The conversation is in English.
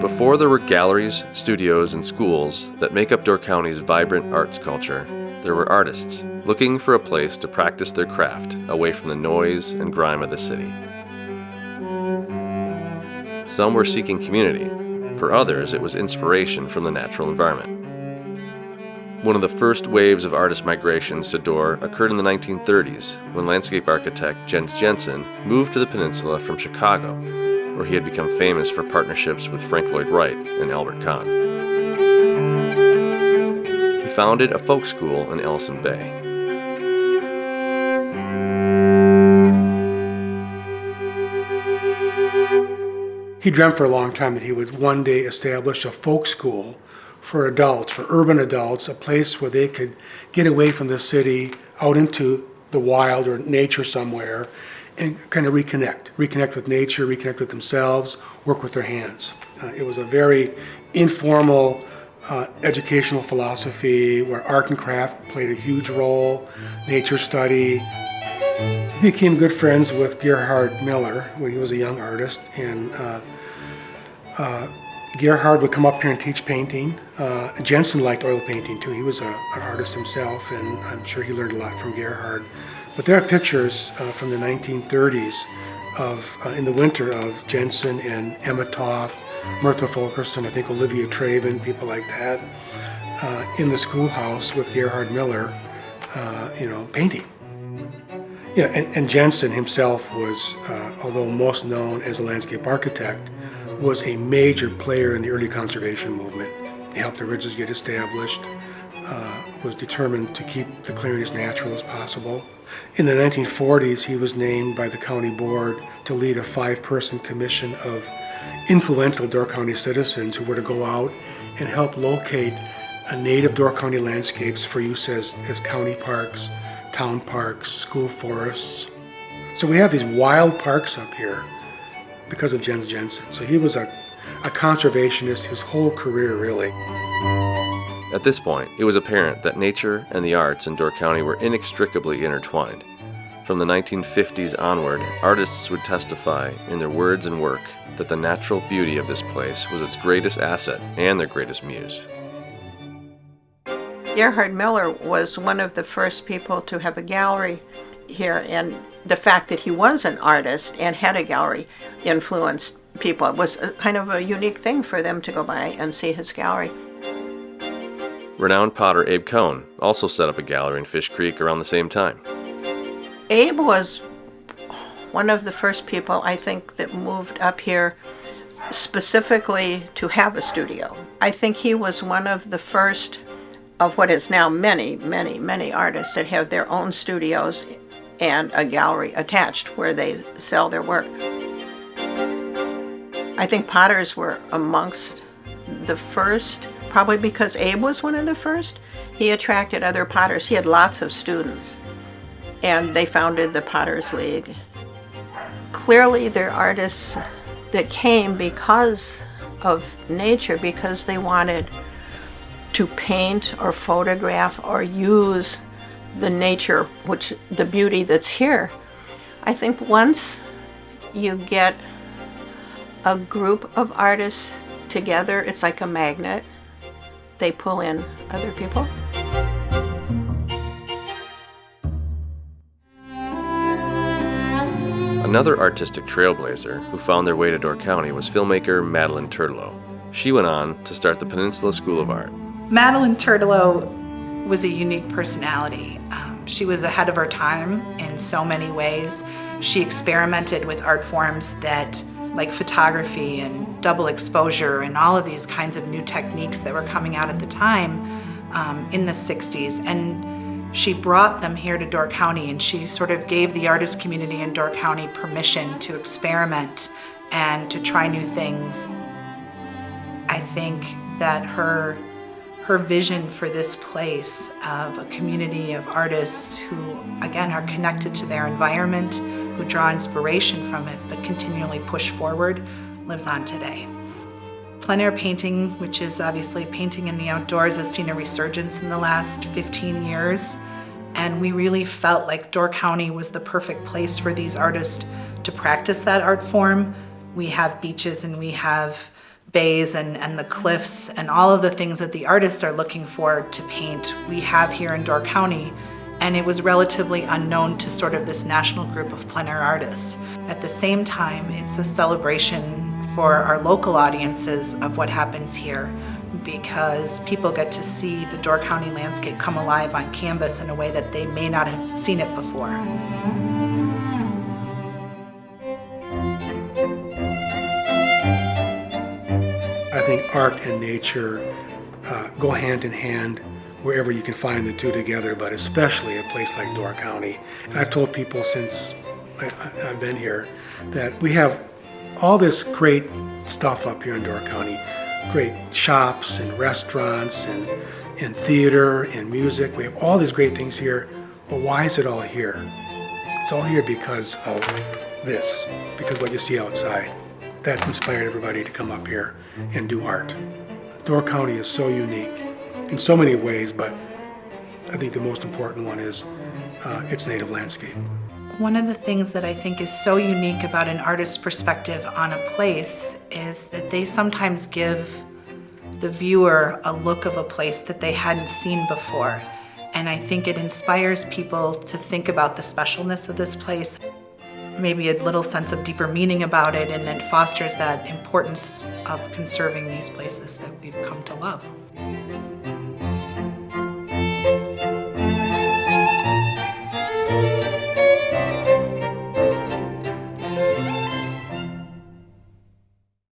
Before there were galleries, studios, and schools that make up Door County's vibrant arts culture, there were artists looking for a place to practice their craft away from the noise and grime of the city. Some were seeking community. For others, it was inspiration from the natural environment. One of the first waves of artist migrations to Door occurred in the 1930s when landscape architect Jens Jensen moved to the Peninsula from Chicago, where he had become famous for partnerships with Frank Lloyd Wright and Albert Kahn. He founded a folk school in Ellison Bay. He dreamt for a long time that he would one day establish a folk school for adults, for urban adults, a place where they could get away from the city, out into the wild or nature somewhere, and kind of reconnect with nature, reconnect with themselves, work with their hands. It was a very informal educational philosophy where art and craft played a huge role, nature study. He became good friends with Gerhard Miller when he was a young artist, and Gerhard would come up here and teach painting. Jensen liked oil painting too. He was an artist himself, and I'm sure he learned a lot from Gerhard. But there are pictures from the 1930s in the winter of Jensen and Emma Toft, Mirtha Fulkerson, I think Olivia Traven, people like that, in the schoolhouse with Gerhard Miller, painting. Yeah, and Jensen himself was, although most known as a landscape architect, was a major player in the early conservation movement. He helped the ridges get established, was determined to keep the clearing as natural as possible. In the 1940s, he was named by the county board to lead a 5-person commission of influential Door County citizens who were to go out and help locate native Door County landscapes for use as county parks, town parks, school forests. So we have these wild parks up here because of Jens Jensen. So he was a conservationist his whole career, really. At this point, it was apparent that nature and the arts in Door County were inextricably intertwined. From the 1950s onward, artists would testify in their words and work that the natural beauty of this place was its greatest asset and their greatest muse. Gerhard Miller was one of the first people to have a gallery here, and the fact that he was an artist and had a gallery influenced people. It was kind of a unique thing for them to go by and see his gallery. Renowned potter Abe Cohn also set up a gallery in Fish Creek around the same time. Abe was one of the first people, I think, that moved up here specifically to have a studio. I think he was one of the first of what is now many, many, many artists that have their own studios and a gallery attached where they sell their work. I think potters were amongst the first, probably because Abe was one of the first. He attracted other potters. He had lots of students, and they founded the Potters League. Clearly, they're artists that came because of nature, because they wanted to paint or photograph or use the nature, the beauty that's here. I think once you get a group of artists together, it's like a magnet. They pull in other people. Another artistic trailblazer who found their way to Door County was filmmaker Madeleine Turlough. She went on to start the Peninsula School of Art. Madeleine Turlough was a unique personality. She was ahead of her time in so many ways. She experimented with art forms like photography and double exposure and all of these kinds of new techniques that were coming out at the time in the 60s. And she brought them here to Door County, and she sort of gave the artist community in Door County permission to experiment and to try new things. I think that her vision for this place of a community of artists who, again, are connected to their environment, who draw inspiration from it, but continually push forward, lives on today. Plein air painting, which is obviously painting in the outdoors, has seen a resurgence in the last 15 years. And we really felt like Door County was the perfect place for these artists to practice that art form. We have beaches and we have bays and the cliffs and all of the things that the artists are looking for to paint, we have here in Door County, and it was relatively unknown to sort of this national group of plein air artists. At the same time, it's a celebration for our local audiences of what happens here, because people get to see the Door County landscape come alive on canvas in a way that they may not have seen it before. I think art and nature go hand in hand wherever you can find the two together, but especially a place like Door County. And I've told people since I've been here that we have all this great stuff up here in Door County, great shops and restaurants and theater and music. We have all these great things here, but why is it all here? It's all here because of this, because what you see outside. That inspired everybody to come up here and do art. Door County is so unique in so many ways, but I think the most important one is its native landscape. One of the things that I think is so unique about an artist's perspective on a place is that they sometimes give the viewer a look of a place that they hadn't seen before. And I think it inspires people to think about the specialness of this place, maybe a little sense of deeper meaning about it, and it fosters that importance of conserving these places that we've come to love.